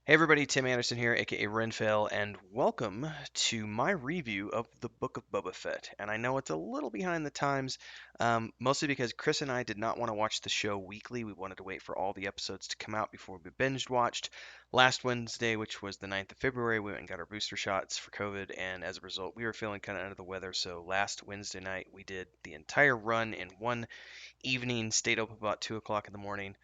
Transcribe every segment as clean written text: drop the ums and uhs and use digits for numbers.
Hey everybody, Tim Anderson here, aka Renfail, and welcome to my review of the Book of Boba Fett. And I know it's a little behind the times, mostly because Cris and I did not want to watch the show weekly. We wanted to wait for all the episodes to come out before we binged watched. Last Wednesday, which was the 9th of February, we went and got our booster shots for COVID, and as a result, we were feeling kind of under the weather. So last Wednesday night, we did the entire run in one evening, stayed up about 2 o'clock in the morning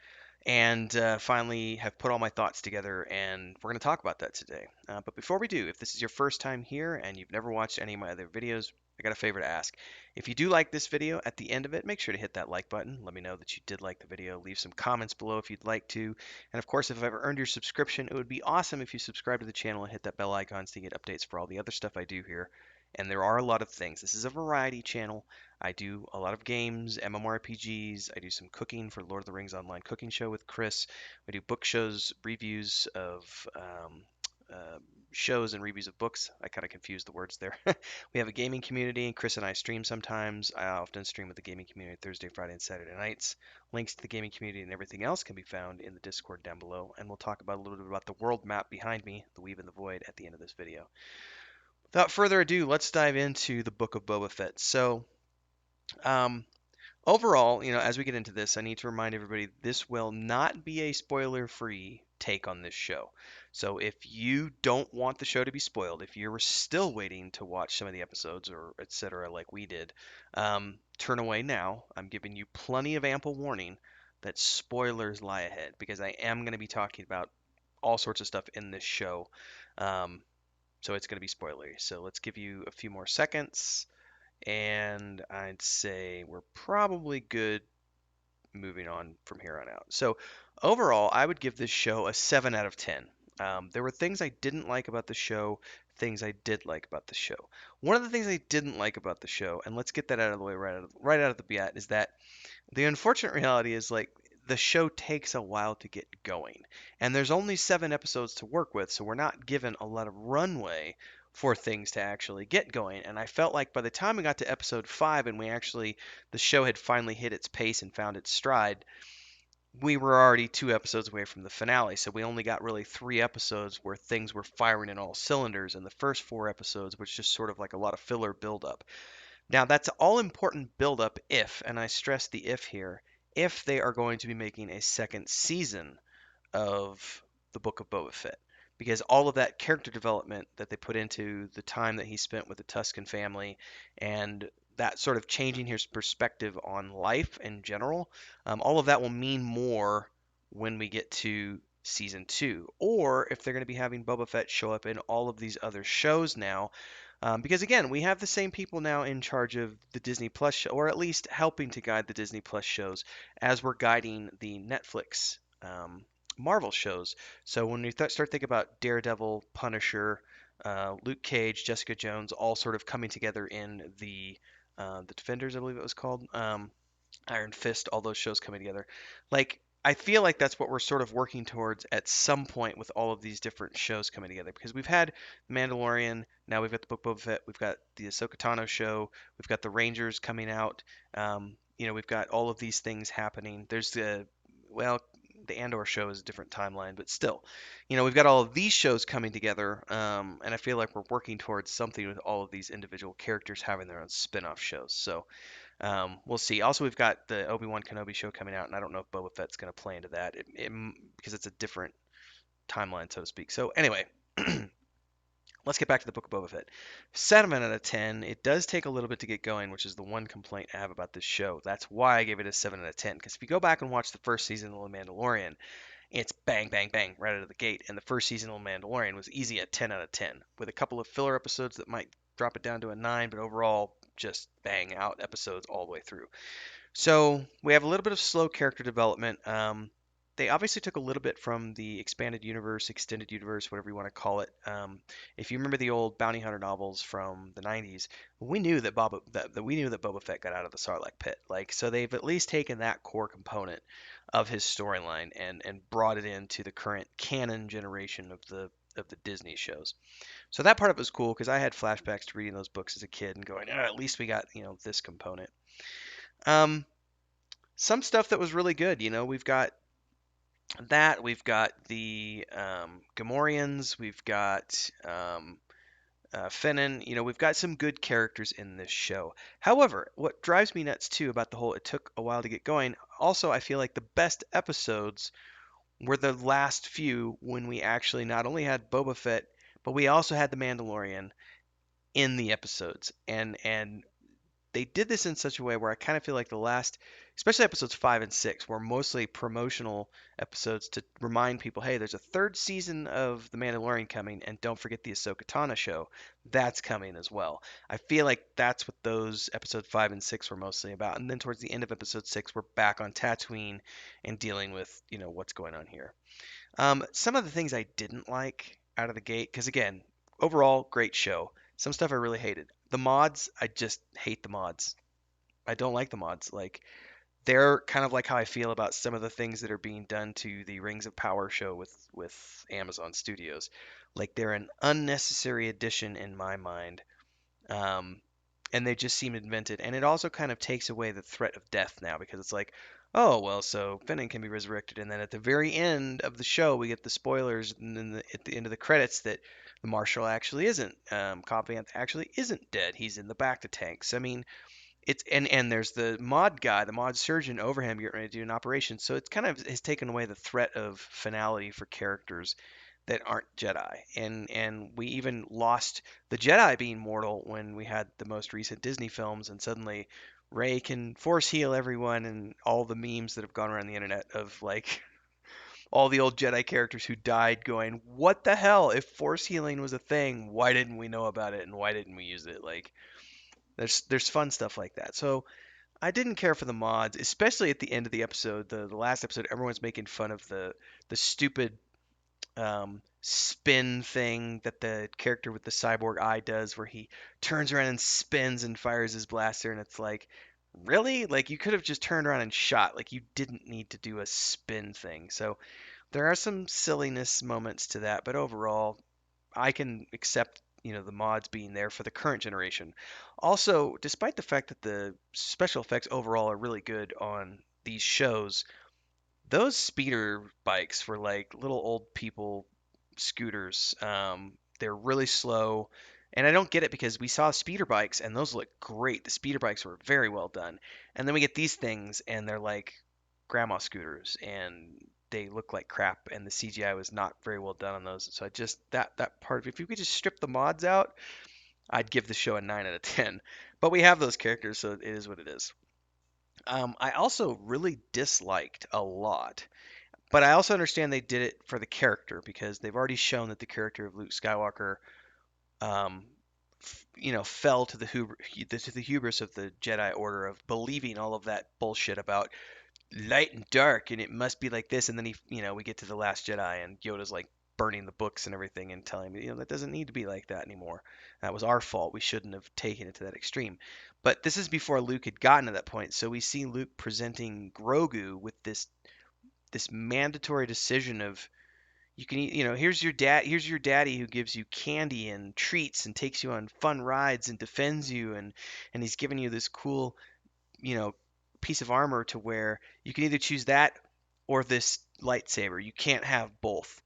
and finally have put all my thoughts together, and we're going to talk about that today. But before we do, if this is your first time here and you've never watched any of my other videos, I got a favor to ask. If you do like this video, at the end of it, make sure to hit that like button. Let me know that you did like the video. Leave some comments below if you'd like to. And of course, if I've ever earned your subscription, it would be awesome if you subscribe to the channel and hit that bell icon so you get updates for all the other stuff I do here. And there are a lot of things. This is a variety channel. I do a lot of games, MMORPGs. I do some cooking for Lord of the Rings online cooking show with Chris. We do book shows, reviews of uh, shows and reviews of books. I kind of confused the words there. We have a gaming community, and Chris and I stream sometimes. I often stream with the gaming community Thursday, Friday, and Saturday nights. Links to the gaming community and everything else can be found in the Discord down below. And we'll talk about a little bit about the world map behind me, the Weave and the Void, at the end of this video. Without further ado, let's dive into the Book of Boba Fett. Um, Overall, as we get into this, I need to remind everybody this will not be a spoiler-free take on this show. So if you don't want the show to be spoiled, if you're still waiting to watch some of the episodes or etc. like we did, turn away now. I'm giving you plenty of ample warning that spoilers lie ahead because I am going to be talking about all sorts of stuff in this show. Um, so it's going to be spoilery. So let's give you a few more seconds and I'd say we're probably good moving on from here on out. So overall, I would give this show a 7 out of 10. There were things I didn't like about the show, things I did like about the show. One of the things I didn't like about the show, and let's get that out of the way right out of the bat, is that the unfortunate reality is like the show takes a while to get going. And there's only 7 episodes to work with, so we're not given a lot of runway for things to actually get going. And I felt like by the time we got to episode 5 and the show had finally hit its pace and found its stride, we were already 2 episodes away from the finale. So we only got really 3 episodes where things were firing in all cylinders. And the first 4 episodes was just sort of like a lot of filler buildup. Now, that's all important buildup if, and I stress the if here, if they are going to be making a second season of the Book of Boba Fett. Because all of that character development that they put into the time that he spent with the Tusken family and that sort of changing his perspective on life in general, all of that will mean more when we get to season 2. Or if they're going to be having Boba Fett show up in all of these other shows now, because again, we have the same people now in charge of the Disney Plus show, or at least helping to guide the Disney Plus shows as we're guiding the Netflix Marvel shows. So when we start thinking about Daredevil, Punisher, Luke Cage, Jessica Jones, all sort of coming together in the Defenders, I believe it was called, Iron Fist, all those shows coming together. Like, I feel like that's what we're sort of working towards at some point with all of these different shows coming together because we've had Mandalorian, now we've got the Book of Boba Fett, we've got the Ahsoka Tano show, we've got the Rangers coming out, we've got all of these things happening. There's well, the Andor show is a different timeline, but still, we've got all of these shows coming together, and I feel like we're working towards something with all of these individual characters having their own spin-off shows. So we'll see. Also, we've got the Obi-Wan Kenobi show coming out, and I don't know if Boba Fett's going to play into that because it's a different timeline, so to speak. So anyway, let's get back to the Book of Boba Fett. 7 out of 10. It does take a little bit to get going, which is the one complaint I have about this show. That's why I gave it a 7 out of 10. Because if you go back and watch the first season of The Mandalorian, it's bang, bang, bang right out of the gate. And the first season of The Mandalorian was easy at 10 out of 10, with a couple of filler episodes that might drop it down to a 9, but overall, just bang out episodes all the way through. So we have a little bit of slow character development. They obviously took a little bit from the expanded universe, extended universe, whatever you want to call it. If you remember the old bounty hunter novels from the 90s, we knew that Boba Fett got out of the Sarlacc pit. Like, so they've at least taken that core component of his storyline and brought it into the current canon generation of the Disney shows. So that part of it was cool because I had flashbacks to reading those books as a kid and going, oh, at least we got this component. Um, some stuff that was really good. We've got that we've got the Gamorreans, we've got Fennin. We've got some good characters in this show. However, what drives me nuts too about the whole it took a while to get going. Also, I feel like the best episodes were the last few when we actually not only had Boba Fett, but we also had the Mandalorian in the episodes. And they did this in such a way where I kind of feel like the last, especially episodes 5 and 6, were mostly promotional episodes to remind people, hey, there's a third season of The Mandalorian coming, and don't forget the Ahsoka Tano show. That's coming as well. I feel like that's what those episodes 5 and 6 were mostly about. And then towards the end of episode 6, we're back on Tatooine and dealing with, what's going on here. Some of the things I didn't like out of the gate, because again, overall, great show. Some stuff I really hated. The mods, I just hate the mods. I don't like the mods. Like, they're kind of like how I feel about some of the things that are being done to the Rings of Power show with Amazon Studios. Like, they're an unnecessary addition in my mind. Um, and they just seem invented. And it also kind of takes away the threat of death now because it's like, oh, well, so Finnan can be resurrected. And then at the very end of the show, we get the spoilers and then at the end of the credits that the Marshal actually isn't. Cobb Vanth actually isn't dead. He's in the back tanks. I mean, and there's the mod guy, the mod surgeon over him getting ready to do an operation. So it kind of has taken away the threat of finality for characters that aren't Jedi. And we even lost the Jedi being mortal when we had the most recent Disney films, and suddenly Rey can force heal everyone, and all the memes that have gone around the internet of like all the old Jedi characters who died going, "What the hell? If force healing was a thing, why didn't we know about it and why didn't we use it?" Like there's fun stuff like that. So I didn't care for the mods, especially at the end of the episode, the last episode. Everyone's making fun of the stupid spin thing that the character with the cyborg eye does, where he turns around and spins and fires his blaster, and it's like, really? Like you could have just turned around and shot. Like you didn't need to do a spin thing. So there are some silliness moments to that, but overall, I can accept the mods being there for the current generation. Also, despite the fact that the special effects overall are really good on these shows, those speeder bikes were like little old people scooters. They're really slow, and I don't get it because we saw speeder bikes and those look great. The speeder bikes were very well done, and then we get these things and they're like grandma scooters and they look like crap. And the CGI was not very well done on those. So I just that part. If you could just strip the mods out, I'd give the show a 9 out of 10. But we have those characters, so it is what it is. I also really disliked a lot, but I also understand they did it for the character because they've already shown that the character of Luke Skywalker, um, fell to the hubris of the Jedi Order of believing all of that bullshit about light and dark, and it must be like this. And then we get to the Last Jedi, and Yoda's like burning the books and everything, and telling me, that doesn't need to be like that anymore. That was our fault. We shouldn't have taken it to that extreme. But this is before Luke had gotten to that point. So we see Luke presenting Grogu with this mandatory decision of you can here's your daddy who gives you candy and treats and takes you on fun rides and defends you, and he's giving you this cool you know piece of armor to where you can either choose that or this lightsaber. You can't have both.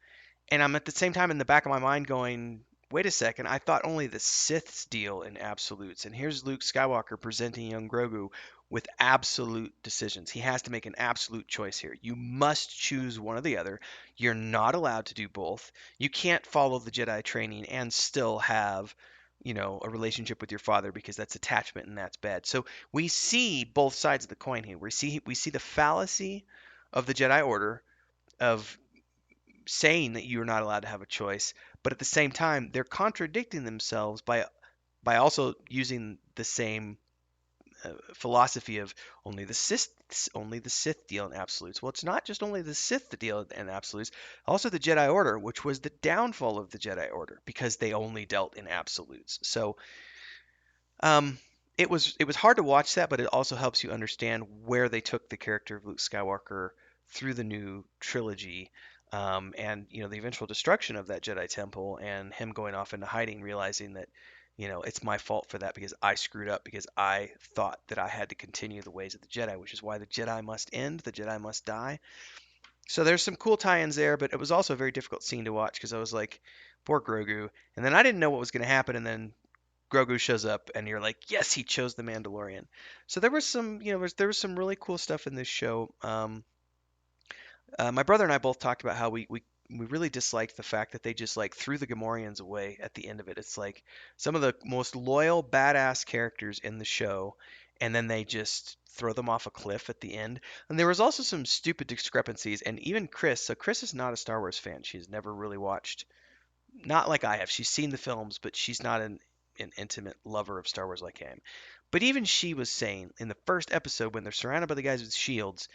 And I'm at the same time in the back of my mind going, wait a second, I thought only the Siths deal in absolutes. And here's Luke Skywalker presenting young Grogu with absolute decisions. He has to make an absolute choice here. You must choose one or the other. You're not allowed to do both. You can't follow the Jedi training and still have, a relationship with your father because that's attachment and that's bad. So we see both sides of the coin here. We see the fallacy of the Jedi Order of saying that you're not allowed to have a choice, but at the same time, they're contradicting themselves by also using the same philosophy of only the Sith deal in absolutes. Well, it's not just only the Sith that deal in absolutes, also the Jedi Order, which was the downfall of the Jedi Order because they only dealt in absolutes. So um, it was hard to watch that, but it also helps you understand where they took the character of Luke Skywalker through the new trilogy, and the eventual destruction of that Jedi Temple, and him going off into hiding, realizing that it's my fault for that because I screwed up because I thought that I had to continue the ways of the Jedi, which is why the Jedi must end, the Jedi must die. So there's some cool tie-ins there, but it was also a very difficult scene to watch because I was like, poor Grogu. And then I didn't know what was going to happen, and then Grogu shows up, and you're like, yes, he chose the Mandalorian. So there was some, there was some really cool stuff in this show. My brother and I both talked about how we really disliked the fact that they just like threw the Gamorreans away at the end of it. It's like some of the most loyal, badass characters in the show, and then they just throw them off a cliff at the end. And there was also some stupid discrepancies, and even Chris. So Chris is not a Star Wars fan. She's never really watched, not like I have. She's seen the films, but she's not an intimate lover of Star Wars like I am. But even she was saying in the first episode when they're surrounded by the guys with shields,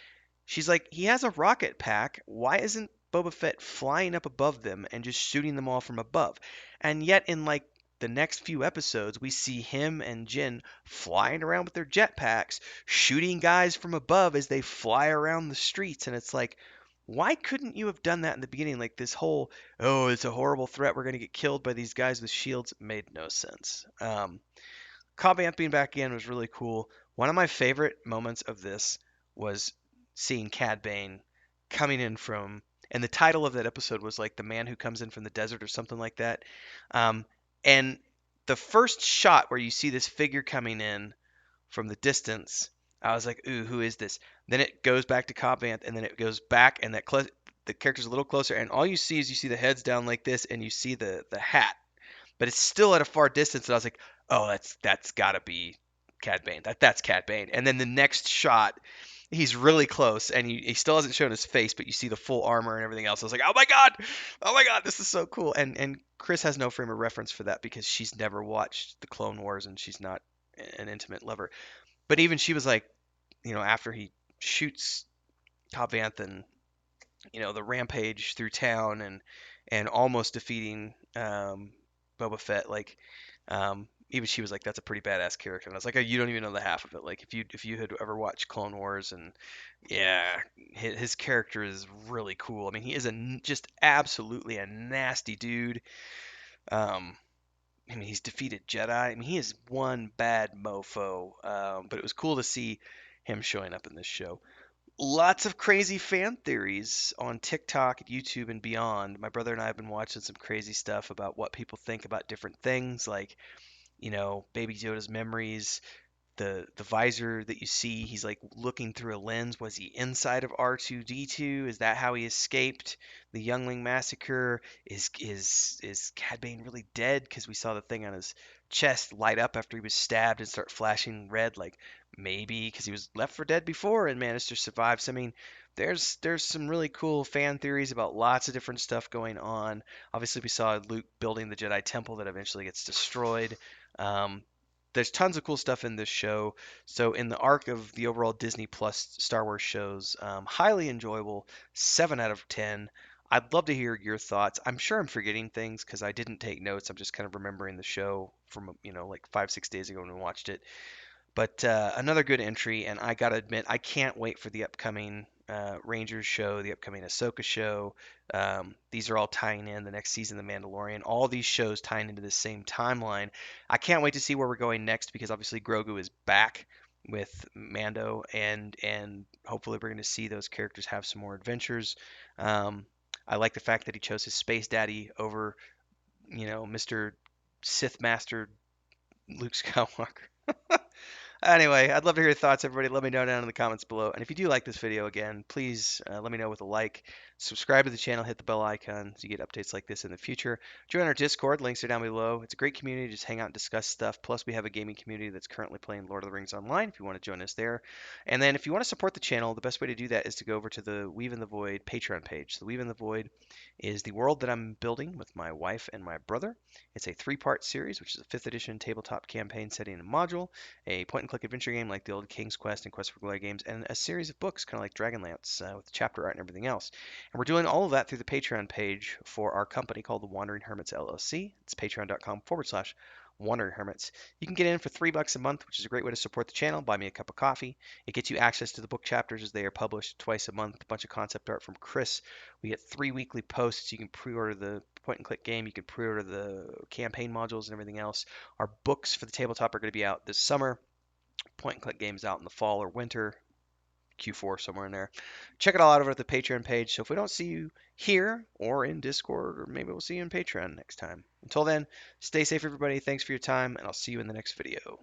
she's like, he has a rocket pack. Why isn't Boba Fett flying up above them and just shooting them all from above? And yet, in like the next few episodes, we see him and Jin flying around with their jetpacks, shooting guys from above as they fly around the streets. And it's like, why couldn't you have done that in the beginning? Like this whole, oh, it's a horrible threat. We're going to get killed by these guys with shields made no sense. Cobb Vanth being back in was really cool. One of my favorite moments of this was seeing Cad Bane coming in from, and the title of that episode was like the man who comes in from the desert or something like that. Um, and the first shot where you see this figure coming in from the distance, I was like, ooh, who is this? Then it goes back to Cobb Vanth, and then it goes back, and the character's a little closer, and all you see is you see the heads down like this, and you see the hat, but it's still at a far distance. And I was like, oh, that's gotta be Cad Bane. That's Cad Bane. And then the next shot, he's really close, and he still hasn't shown his face, but you see the full armor and everything else. I was like, oh my god, this is so cool. And Chris has no frame of reference for that because she's never watched the Clone Wars and she's not an intimate lover. But even she was like, after he shoots Cobb Vanth and the rampage through town and almost defeating Boba Fett, like even she was like, "That's a pretty badass character," and I was like, "Oh, you don't even know the half of it. Like if you had ever watched Clone Wars, and yeah, his character is really cool. I mean, he is just absolutely a nasty dude. Um, I mean, he's defeated Jedi. I mean, he is one bad mofo. But it was cool to see him showing up in this show. Lots of crazy fan theories on TikTok, YouTube, and beyond. My brother and I have been watching some crazy stuff about what people think about different things, like Baby Yoda's memories, the visor that you see, he's like looking through a lens. Was he inside of R2D2? Is that how he escaped the Youngling massacre? Is Cad Bane really dead? Because we saw the thing on his chest light up after he was stabbed and start flashing red. Like maybe because he was left for dead before and managed to survive. So I mean, there's some really cool fan theories about lots of different stuff going on. Obviously, we saw Luke building the Jedi Temple that eventually gets destroyed. Um, there's tons of cool stuff in this show. So in the arc of the overall Disney Plus Star Wars shows, highly enjoyable, 7 out of 10. I'd love to hear your thoughts. I'm sure I'm forgetting things because I didn't take notes. I'm just kind of remembering the show from like 5 6 days ago when we watched it. But another good entry, and I gotta admit, I can't wait for the upcoming Rangers show, the upcoming Ahsoka show. These are all tying in the next season of The Mandalorian. All these shows tying into the same timeline. I can't wait to see where we're going next because obviously Grogu is back with Mando, and hopefully we're going to see those characters have some more adventures. Um, I like the fact that he chose his space daddy over, Mr. Sith Master Luke Skywalker. Anyway, I'd love to hear your thoughts, everybody. Let me know down in the comments below. And if you do like this video, again, please let me know with a like. Subscribe to the channel, hit the bell icon so you get updates like this in the future. Join our Discord, links are down below. It's a great community, just hang out and discuss stuff. Plus, we have a gaming community that's currently playing Lord of the Rings online if you want to join us there. And then if you want to support the channel, the best way to do that is to go over to the Weave in the Void Patreon page. The Weave in the Void is the world that I'm building with my wife and my brother. It's a 3-part series, which is a 5th edition tabletop campaign setting and module, a point-and-click adventure game like the old King's Quest and Quest for Glory games, and a series of books, kind of like Dragonlance, with chapter art and everything else. And we're doing all of that through the Patreon page for our company called the Wandering Hermits LLC. It's patreon.com/. Wandering Hermits. You can get in for $3 a month, which is a great way to support the channel. Buy me a cup of coffee. It gets you access to the book chapters as they are published twice a month. A bunch of concept art from Chris. We get 3 weekly posts. You can pre-order the point-and-click game. You can pre-order the campaign modules and everything else. Our books for the tabletop are going to be out this summer. Point-and-click games out in the fall or winter. Q4 somewhere in there. Check it all out over at the Patreon page. So if we don't see you here or in Discord, or maybe we'll see you in Patreon next time. Until then, stay safe, everybody. Thanks for your time, and I'll see you in the next video.